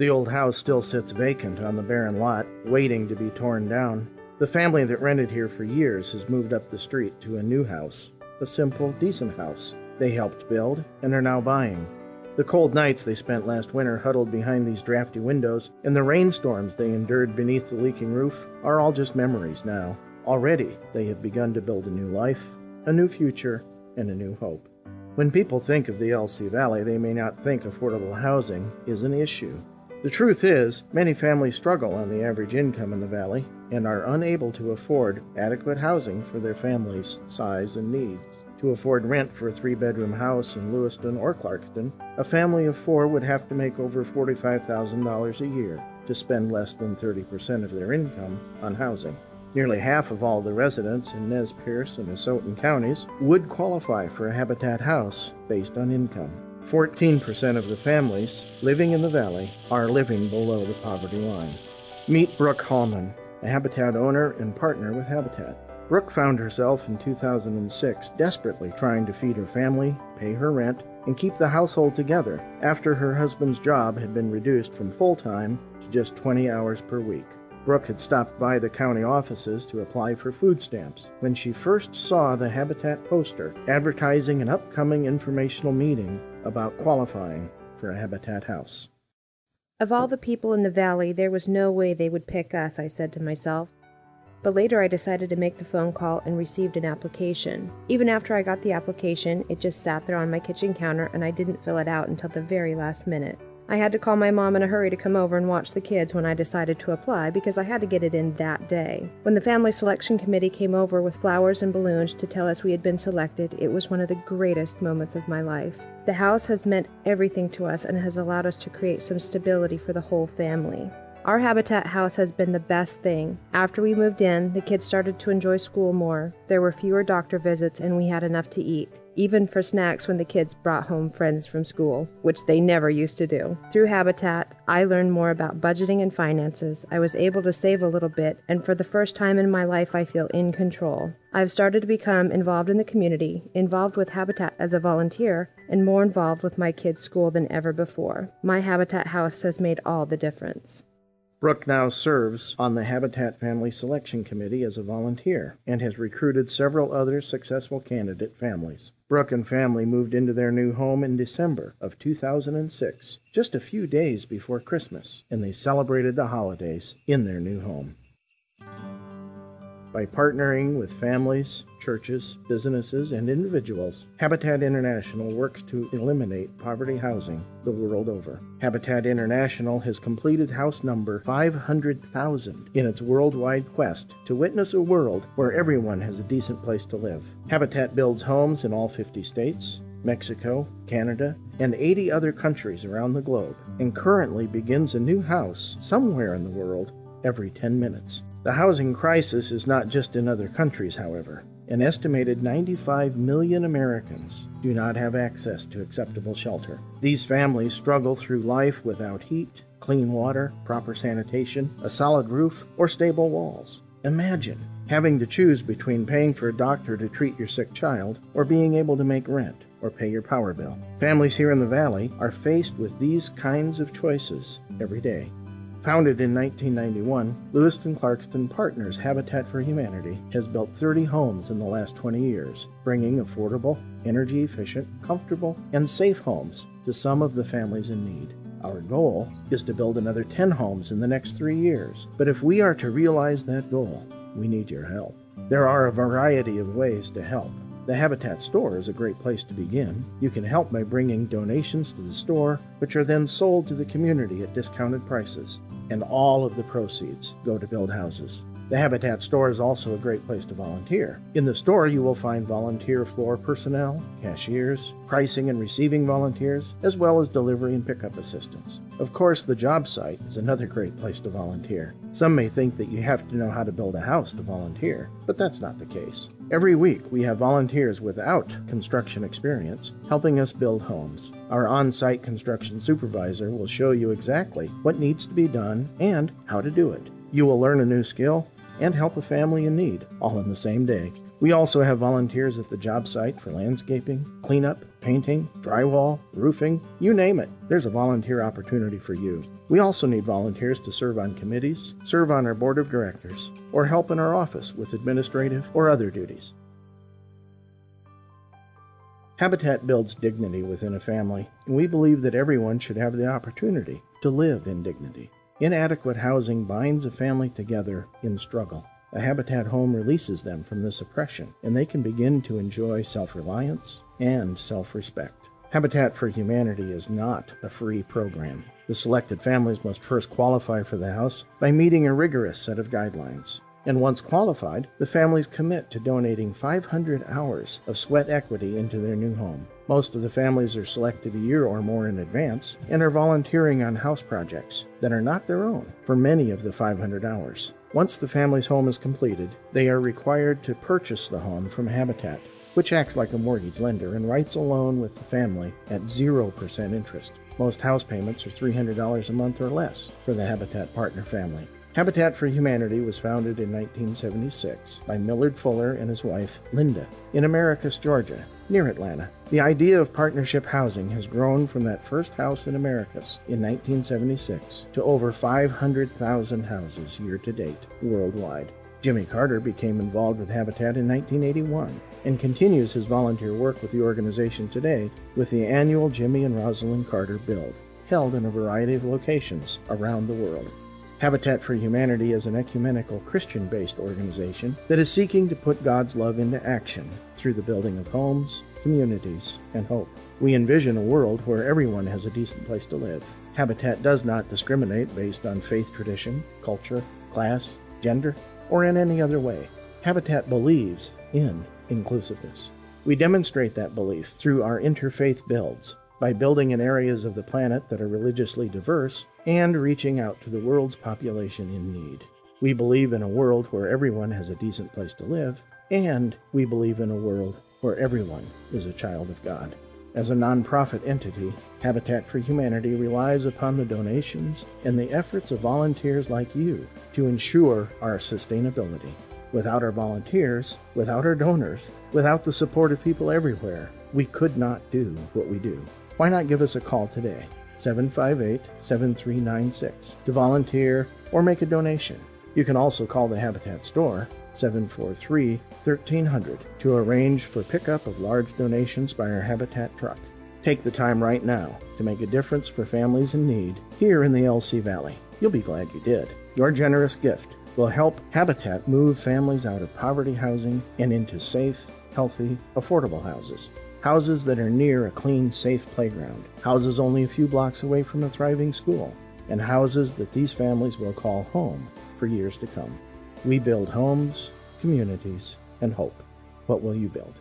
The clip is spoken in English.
The old house still sits vacant on the barren lot, waiting to be torn down. The family that rented here for years has moved up the street to a new house, a simple, decent house they helped build and are now buying. The cold nights they spent last winter huddled behind these drafty windows and the rainstorms they endured beneath the leaking roof are all just memories now. Already, they have begun to build a new life, a new future, and a new hope. When people think of the LC Valley, they may not think affordable housing is an issue. The truth is, many families struggle on the average income in the valley and are unable to afford adequate housing for their family's size and needs. To afford rent for a 3-bedroom house in Lewiston or Clarkston, a family of 4 would have to make over $45,000 a year to spend less than 30% of their income on housing. Nearly half of all the residents in Nez Perce and Asotin counties would qualify for a Habitat house based on income. 14% of the families living in the valley are living below the poverty line. Meet Brooke Hallman, a Habitat owner and partner with Habitat. Brooke found herself in 2006 desperately trying to feed her family, pay her rent, and keep the household together after her husband's job had been reduced from full-time to just 20 hours per week. Brooke had stopped by the county offices to apply for food stamps when she first saw the Habitat poster advertising an upcoming informational meeting about qualifying for a Habitat house. Of all the people in the valley, there was no way they would pick us, I said to myself. But later I decided to make the phone call and received an application. Even after I got the application, it just sat there on my kitchen counter and I didn't fill it out until the very last minute. I had to call my mom in a hurry to come over and watch the kids when I decided to apply because I had to get it in that day. When the family selection committee came over with flowers and balloons to tell us we had been selected, it was one of the greatest moments of my life. The house has meant everything to us and has allowed us to create some stability for the whole family. Our Habitat house has been the best thing. After we moved in, the kids started to enjoy school more. There were fewer doctor visits and we had enough to eat, even for snacks when the kids brought home friends from school, which they never used to do. Through Habitat, I learned more about budgeting and finances. I was able to save a little bit, and for the first time in my life, I feel in control. I've started to become involved in the community, involved with Habitat as a volunteer, and more involved with my kids' school than ever before. My Habitat house has made all the difference. Brooke now serves on the Habitat Family Selection Committee as a volunteer and has recruited several other successful candidate families. Brooke and family moved into their new home in December of 2006, just a few days before Christmas, and they celebrated the holidays in their new home. By partnering with families, churches, businesses, and individuals, Habitat International works to eliminate poverty housing the world over. Habitat International has completed house number 500,000 in its worldwide quest to witness a world where everyone has a decent place to live. Habitat builds homes in all 50 states, Mexico, Canada, and 80 other countries around the globe, and currently begins a new house somewhere in the world every 10 minutes. The housing crisis is not just in other countries, however. An estimated 95 million Americans do not have access to acceptable shelter. These families struggle through life without heat, clean water, proper sanitation, a solid roof, or stable walls. Imagine having to choose between paying for a doctor to treat your sick child or being able to make rent or pay your power bill. Families here in the Valley are faced with these kinds of choices every day. Founded in 1991, Lewiston-Clarkston Partners Habitat for Humanity has built 30 homes in the last 20 years, bringing affordable, energy-efficient, comfortable, and safe homes to some of the families in need. Our goal is to build another 10 homes in the next 3 years, but if we are to realize that goal, we need your help. There are a variety of ways to help. The Habitat store is a great place to begin. You can help by bringing donations to the store, which are then sold to the community at discounted prices, and all of the proceeds go to build houses. The Habitat store is also a great place to volunteer. In the store, you will find volunteer floor personnel, cashiers, pricing and receiving volunteers, as well as delivery and pickup assistants. Of course, the job site is another great place to volunteer. Some may think that you have to know how to build a house to volunteer, but that's not the case. Every week, we have volunteers without construction experience helping us build homes. Our on-site construction supervisor will show you exactly what needs to be done and how to do it. You will learn a new skill and help a family in need, all in the same day. We also have volunteers at the job site for landscaping, cleanup, painting, drywall, roofing, you name it. There's a volunteer opportunity for you. We also need volunteers to serve on committees, serve on our board of directors, or help in our office with administrative or other duties. Habitat builds dignity within a family, and we believe that everyone should have the opportunity to live in dignity. Inadequate housing binds a family together in struggle. A Habitat home releases them from this oppression, and they can begin to enjoy self-reliance and self-respect. Habitat for Humanity is not a free program. The selected families must first qualify for the house by meeting a rigorous set of guidelines. And once qualified, the families commit to donating 500 hours of sweat equity into their new home. Most of the families are selected a year or more in advance and are volunteering on house projects that are not their own for many of the 500 hours. Once the family's home is completed, they are required to purchase the home from Habitat, which acts like a mortgage lender and writes a loan with the family at 0% interest. Most house payments are $300 a month or less for the Habitat partner family. Habitat for Humanity was founded in 1976 by Millard Fuller and his wife, Linda, in Americus, Georgia, near Atlanta. The idea of partnership housing has grown from that first house in Americus in 1976 to over 500,000 houses year to date worldwide. Jimmy Carter became involved with Habitat in 1981 and continues his volunteer work with the organization today with the annual Jimmy and Rosalind Carter Build, held in a variety of locations around the world. Habitat for Humanity is an ecumenical Christian-based organization that is seeking to put God's love into action through the building of homes, communities, and hope. We envision a world where everyone has a decent place to live. Habitat does not discriminate based on faith tradition, culture, class, gender, or in any other way. Habitat believes in inclusiveness. We demonstrate that belief through our interfaith builds, by building in areas of the planet that are religiously diverse and reaching out to the world's population in need. We believe in a world where everyone has a decent place to live, and we believe in a world where everyone is a child of God. As a nonprofit entity, Habitat for Humanity relies upon the donations and the efforts of volunteers like you to ensure our sustainability. Without our volunteers, without our donors, without the support of people everywhere, we could not do what we do. Why not give us a call today, 758-7396, to volunteer or make a donation. You can also call the Habitat store, 743-1300, to arrange for pickup of large donations by our Habitat truck. Take the time right now to make a difference for families in need here in the LC Valley. You'll be glad you did. Your generous gift will help Habitat move families out of poverty housing and into safe, healthy, affordable houses. Houses that are near a clean, safe playground. Houses only a few blocks away from a thriving school. And houses that these families will call home for years to come. We build homes, communities, and hope. What will you build?